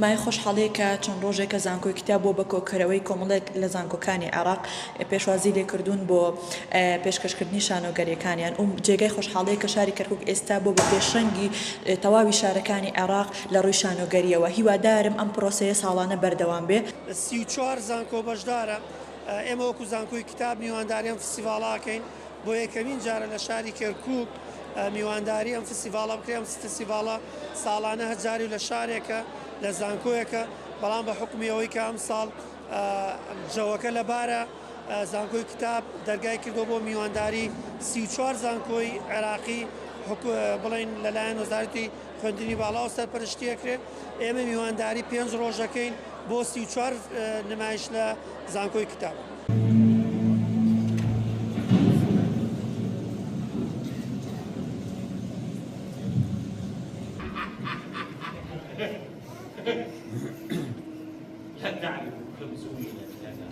مای خۆشحاڵەیەکە چەند ڕۆژێکە زانکۆی کتاب بۆ بە کۆکەرەوەی کۆمەڵێک لە زانکۆکانی عێراق پێشوازی لێکردوون بۆ پێشکەشکردنی شانۆگەریەکانیان جێگای خۆشحاڵەیە کە شاری کەرکووک ئێستا بۆ بە پێشەنگی تەواوی شارەکانی عێراق لە ڕووی شانۆگەریەوە هیوادارم ئەم پرۆسەیە ساڵانە بەردەوام بێ. 34 زانکۆ بەشدارە ئێمە وەکو زانکۆی کتاب میوانداریان فستیڤاڵاکەین بۆ یەکەمین جارە لە شاری کەرکووک میوانداری ئەم فستیڤاڵە بکرێم فستیڤاڵە ساڵانە هەجاری و لە شارێکە لە زانکۆیەکە بەڵام بە حکمی ئەوەی کە ئەم ساڵ جەوەکە لەبارە زانکۆی کتاب دەرگای کردو بۆ میوانداری 34 زانکۆی عێراقی بڵین لەلایەن وەزارەتی خوێندنی باڵا و سەرپەرشتیەکرێت ئێمە میوانداری 5 ڕۆژەکەین بۆ 34 نمایش لە زانکۆی کتاب. لا تعرف كم سوينا لنا